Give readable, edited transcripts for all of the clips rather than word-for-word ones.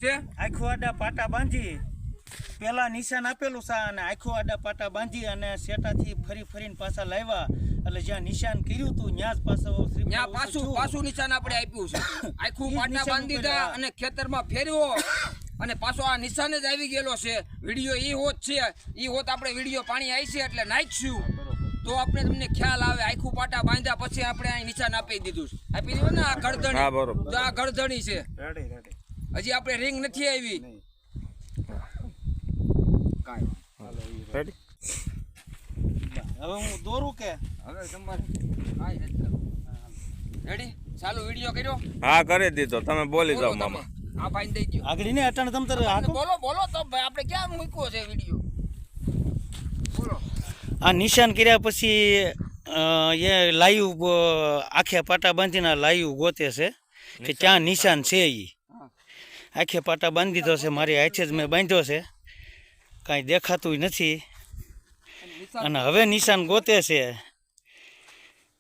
છે આખો આડા પાટા બાંધી પેલા નિશાન આપેલું છે અને આખો આડા પાટા બાંધી અને સેટાથી ફરીને પાછા લાવ્યા એટલે જ્યાં નિશાન કર્યું હતું ત્યાં જ પાછું નિશાન આપણે આપ્યું છે આખું પાટા બાંધી દીધા અને ખેતરમાં ફેરવો અને પાછો આ નિશાન જ આવી ગયેલો છે વિડીયો ઈ હોત છે ઈ હોત આપણે વિડીયો પાણી આવી છે એટલે નાખશું તો આપણે તમને ખ્યાલ આવે આખું પાટા બાંધ્યા પછી આપણે અહીં નિશાન આપી દીધું આપી દીધું ને આ ગળધણી તો આ ગળધણી છે હજી આપણે રિંગ નથી આવી હવે હું દોરું કે હવે તમારે કાઈ નથી કરવું રેડી ચાલુ વિડીયો કર્યો હા કરી દીધો તમે બોલી જાઓ મામા આ ભાઈ દઈ દો આગળ ને અટાણ તમ તારે બોલો તો ભાઈ આપણે ક્યાં મૂક્યો છે વિડીયો બોલો આ નિશાન કર્યા પછી એ લાઈવ આખે પાટા બાંધીને લાઈવ ગોતે છે કે ક્યાં નિશાન છે એ આખે પાટા બાંધી દીધો છે મારી હાથે જ મેં બાંધ્યો છે કાંઈ દેખાતું નથી અને હવે નિશાન ગોતે છે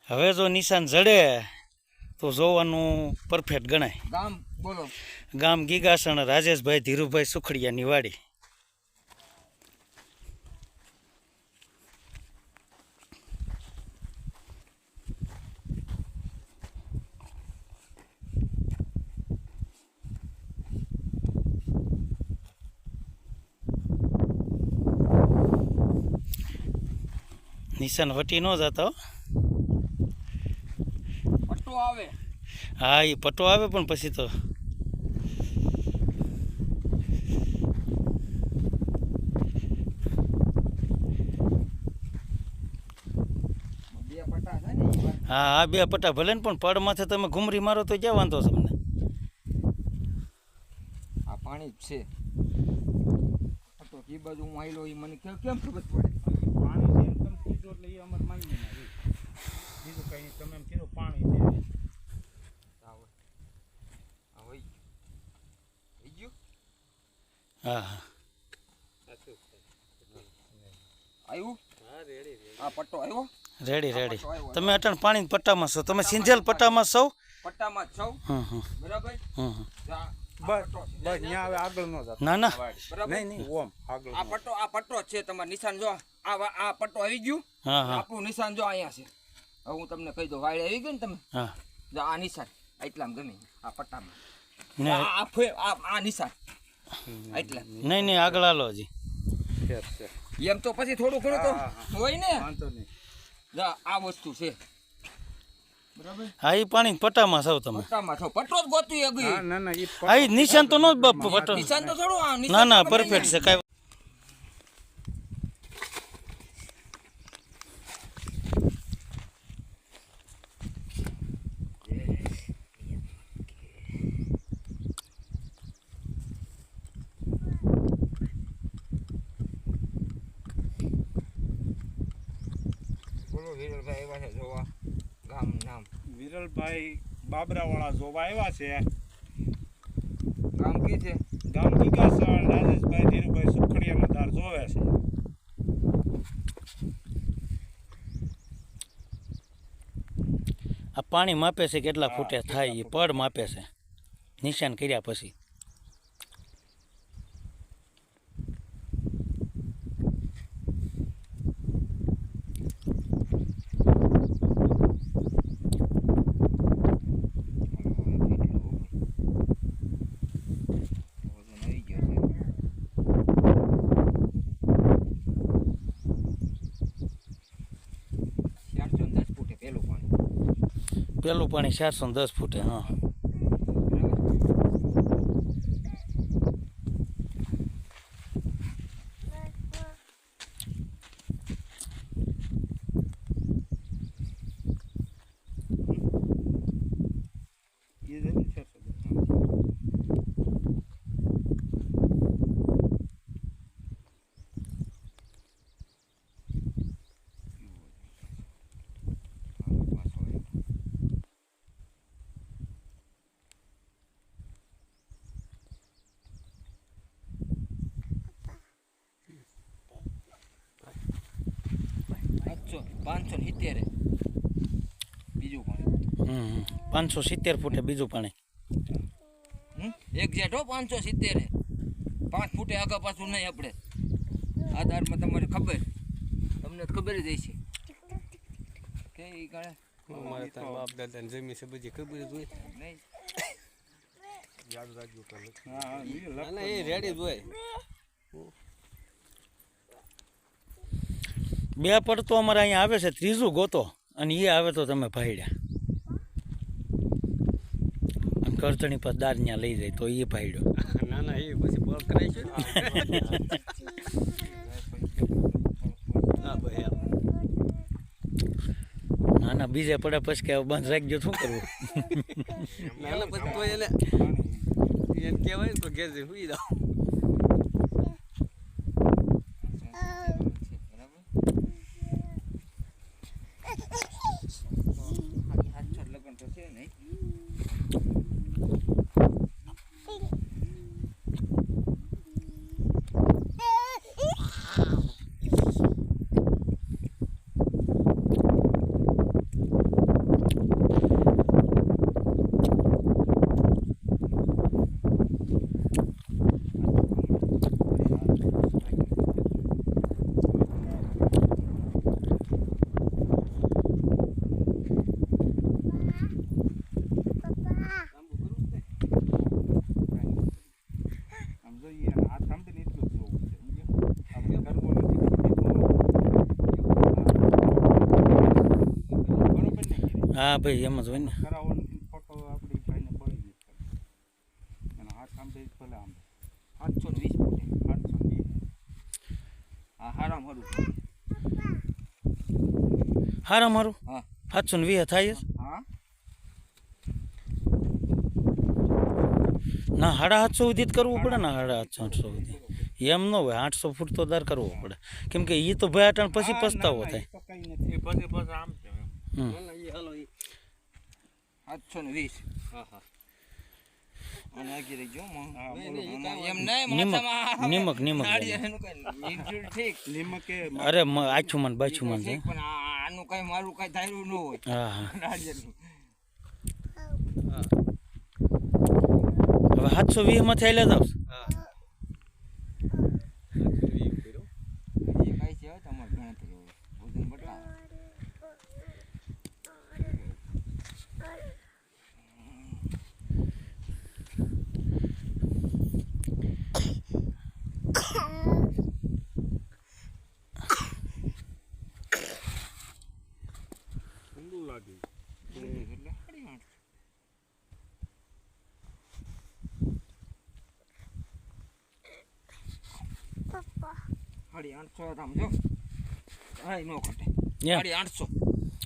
હવે જો નિશાન જડે તો જોવાનું પરફેક્ટ ગણાય ગામ બોલો ગામ ગીગાસણ રાજેશભાઈ ધીરુભાઈ સુખડિયાની વાડી નિશાન વટી ન જતો પટ્ટો આવે હા એ પટ્ટો આવે પણ પછી તો હા આ બે પટ્ટા ભલે ને પણ પડ માથે તમે ઘૂમરી મારો તો ક્યાં વાંધો છે તમને આ પાણી જ છે પટ્ટો કી બાજુ હું આયલો ઈ મને કેમ ખબર પડે પાણી છે એમ તમે કીધું એટલે એ અમારે માની ના બીજું કંઈ તમે એમ કીધું પાણી છે હા હા આવ્યું આ પટ્ટો આવ્યો રેડી તમે અટાણ પાણી પટ્ટામાં છો તમે સિંધેલ પટ્ટામાં છો પટ્ટામાં છો બરાબર બસ ત્યાં હવે આગળ નો જતો ના નહીં ઓમ આગળ આ પટ્ટો છે તમારે નિશાન જો આ પટ્ટો આવી ગયું હા હા આપણું નિશાન જો અહીંયા છે હવે હું તમને કહી દઉં વાળી આવી ગઈ ને તમે હા જો આ નિશાન એટલામાં ગમે આ પટ્ટામાં ને આ નિશાન એટલા નહીં આગળ હાલો હજી એમ તો પછી થોડું ઘણું તો હોય ને આ વસ્તુ છે બરાબર હા એ પાણી પટ્ટામાં છો તમે પટ્ટામાં છો પટ્ટો જ ગોતી અગી હા એ નિશાન તો નો પટ્ટો નિશાન તો થોડું ના પરફેક્ટ છે કાંઈ વિરલભાઈ આવ્યા છે જોવા ગામ નામ વિરલભાઈ બાબરાવાળા જોવા આવ્યા છે ગામ કે છે ગામ ગીગાસણ રાજેશભાઈ ધીરુભાઈ સુખડિયાનો ધાર જોવે છે આ પાણી માપે છે કેટલા ફૂટે થાય એ પડ માપે છે નિશાન કર્યા પછી પેલું પાણી 410 ફૂટે હા બીજું પાણી 570 ફૂટે બીજું પાણી એક જેઠ હો 570 5 ફૂટે આગળ પાછું નહીં આપણે આધારમાં તમારે ખબર તમને તો ખબર જ હશે કે ઈ કાળે અમારે તાર બાપ દાદાની જમીન છે બધી ખબર જ હોય નહીં ના ના એ રેડી જ હોય બે પડતો અમારે અહીંયા આવે છે, ત્રીજું ગોતો અને એ આવે તો તમે ભાઈડ્યા અને કરચણી પર દાર ત્યાં લઈ જાય તો એ ભાઈડ્યો. ના ના એ પછી બોલ કરાય છે હા ભાઈ એમ. ના ના બીજે પડે પછી કે હવે બંધ રાખજો શું કરવું. ના ના પછી તો એને કહેવાય ને તો ઘેર જઈને સુઈ જાઓ. લગ્ન તો છે નહીં હા ભાઈ એમ જ હોય ને. આઠસો ને 20 ફૂટે હા હારામ હારું હારા મારું હા 720 થાય છે. હા ના 750 સુધી જ કરવું પડે ને 750 સુધી એમ ન હોય. 800 ફૂટ તો દર કરવો પડે કેમ કે એ તો ભાઈ અટાણ પછી પસ્તાવો થાય. હમ. ના ના એ હાલો એ 820 હા હા અને આગી રહી જો એમ એમ નહીં માથામાં નિમક નાળિયેરનું કઈ ઇન્જુરી ઠીક અરે આછું મન બાછું મન છે. ઠીક પણ આનું કઈ મારું કઈ ધાર્યું ન હોય હા હા નાળિયેરનું હવે 720 માં થયેલા જાવ. હા એ કઈ છે હો તમારે ગણતરી હોય વજન બતાવો એટલે ખરી વાત. સાડી 800 આમ જો હા નો ઘટે એમ 850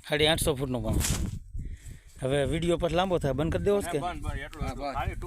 850 ફૂટનું કામ. હવે વિડીયો પછી લાંબો થાય બંધ કરી દેવો છે કે હા બસ